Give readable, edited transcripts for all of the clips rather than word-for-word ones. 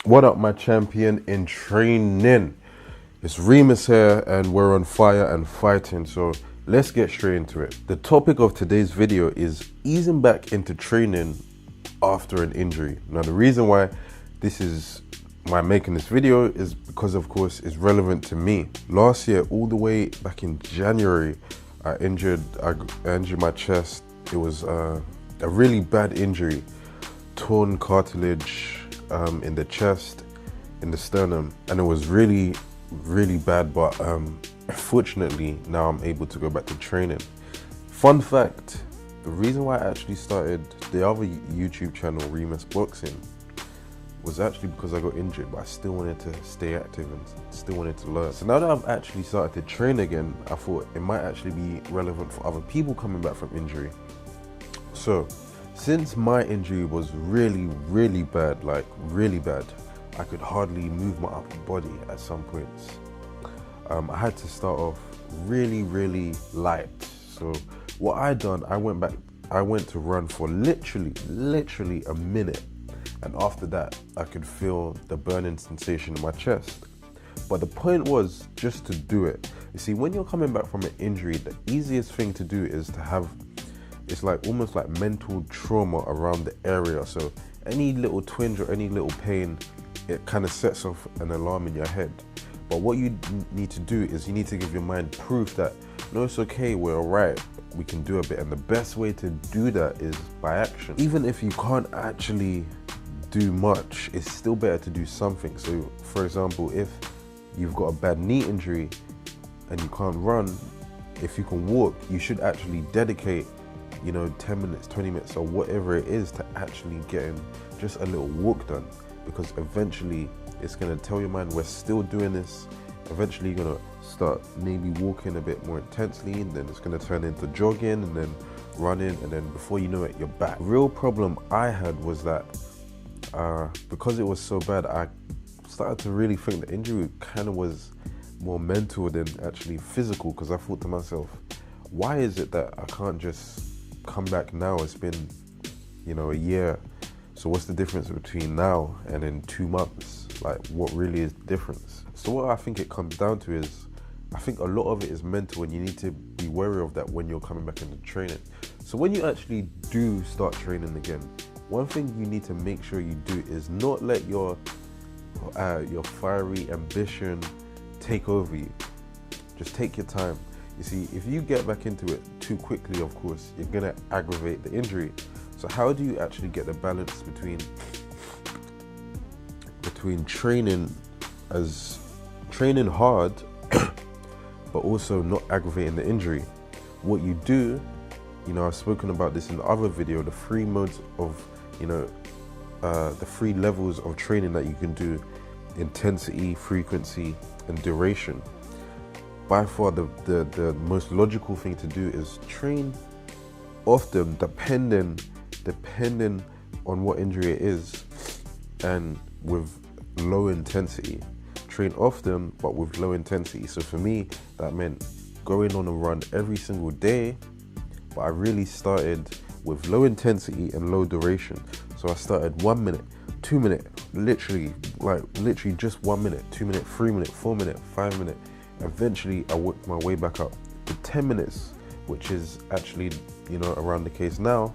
What up, my champion in training? It's Reemus here, and we're on fire and fighting, so let's get straight into it. The topic of today's video is easing back into training after an injury. Now, the reason why I'm making this video is because, of course, it's relevant to me. Last year, all the way back in January, I injured my chest. It was a really bad injury, torn cartilage in the chest, in the sternum, and it was really bad, but fortunately now I'm able to go back to training. Fun fact, the reason why I actually started the other YouTube channel, Reemus Boxing, was actually because I got injured, but I still wanted to stay active and still wanted to learn. So now that I've actually started to train again, I thought it might actually be relevant for other people coming back from injury. So since my injury was really bad, like really bad, I could hardly move my upper body at some points. I had to start off really light. So what I done, I went to run for literally a minute, and after that I could feel the burning sensation in my chest. But the point was just to do it. You see, when you're coming back from an injury, the easiest thing to do is to have, it's like almost like mental trauma around the area. So any little twinge or any little pain, it kind of sets off an alarm in your head. But what you need to do is you need to give your mind proof that, no, it's okay, we're all right, we can do a bit. And the best way to do that is by action. Even if you can't actually do much, it's still better to do something. So for example, if you've got a bad knee injury and you can't run, if you can walk, you should actually dedicate 10 minutes, 20 minutes, or whatever it is to actually getting just a little walk done, because eventually it's going to tell your mind we're still doing this. Eventually you're going to start maybe walking a bit more intensely, and then it's going to turn into jogging and then running, and then before you know it, you're back. The real problem I had was that because it was so bad, I started to really think the injury kind of was more mental than actually physical, because I thought to myself, why is it that I can't just come back now? It's been a year, so what's the difference between now and in 2 months? Like, what really is the difference? So what I think it comes down to is, I think a lot of it is mental, and you need to be wary of that when you're coming back into training. So when you actually do start training again, one thing you need to make sure you do is not let your fiery ambition take over you. Just take your time. You see, if you get back into it too quickly, of course, you're gonna aggravate the injury. So how do you actually get the balance between training hard, but also not aggravating the injury? What you do, I've spoken about this in the other video, the 3 modes of, the 3 levels of training that you can do: intensity, frequency, and duration. By far the most logical thing to do is train often, depending on what injury it is, and with low intensity. Train often but with low intensity. So for me, that meant going on a run every single day, but I really started with low intensity and low duration. So I started 1 minute, 2 minute, literally just 1 minute, 2 minute, 3 minute, 4 minute, 5 minute. Eventually I worked my way back up to 10 minutes, which is actually around the case now.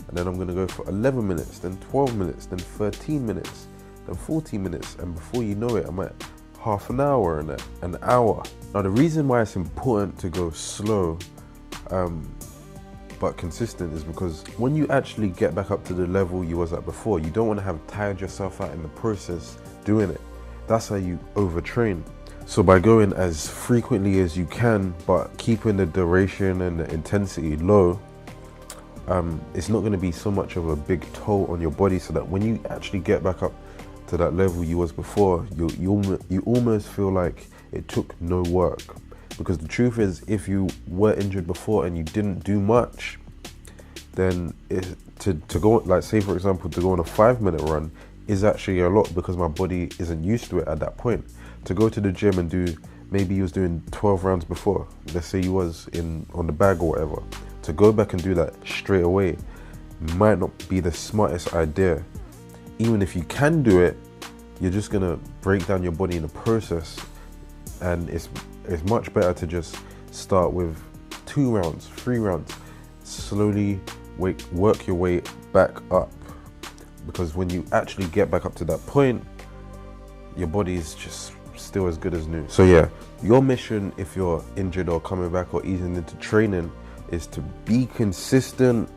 And then I'm going to go for 11 minutes, then 12 minutes, then 13 minutes, then 14 minutes, and before you know it, I'm at half an hour and an hour. Now, the reason why it's important to go slow but consistent is because when you actually get back up to the level you was at before, you don't want to have tired yourself out in the process doing it. That's how you overtrain. So by going as frequently as you can, but keeping the duration and the intensity low, it's not going to be so much of a big toll on your body, so that when you actually get back up to that level you was before, you almost feel like it took no work. Because the truth is, if you were injured before and you didn't do much, then to go, like, say for example, to go on a 5-minute run is actually a lot, because my body isn't used to it at that point. To go to the gym and do, maybe you was doing 12 rounds before, let's say you was on the bag or whatever, to go back and do that straight away might not be the smartest idea. Even if you can do it, you're just gonna break down your body in the process. And it's much better to just start with 2 rounds, 3 rounds, slowly work your way back up, because when you actually get back up to that point, your body is just still as good as new. So yeah, your mission, if you're injured or coming back or easing into training, is to be consistent,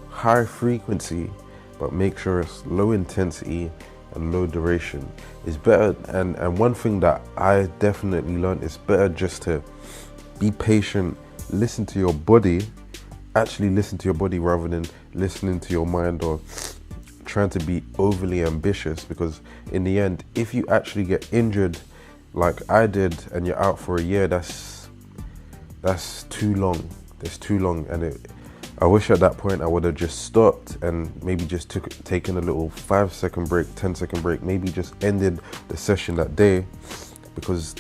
high frequency, but make sure it's low intensity and low duration. It's better, and one thing that I definitely learned, it's better just to be patient, listen to your body, actually listen to your body rather than listening to your mind or trying to be overly ambitious. Because in the end, if you actually get injured like I did and you're out for a year, that's too long. That's too long. And I wish at that point I would have just stopped and maybe just taken a little 5-second break, 10-second break, maybe just ended the session that day, because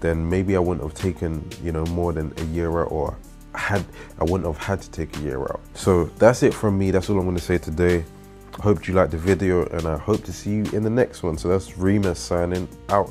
then maybe I wouldn't have taken, you know, more than a year out, or I wouldn't have had to take a year out. So that's it from me. That's all I'm going to say today. I hope you liked the video, and I hope to see you in the next one. So that's Reemus signing out.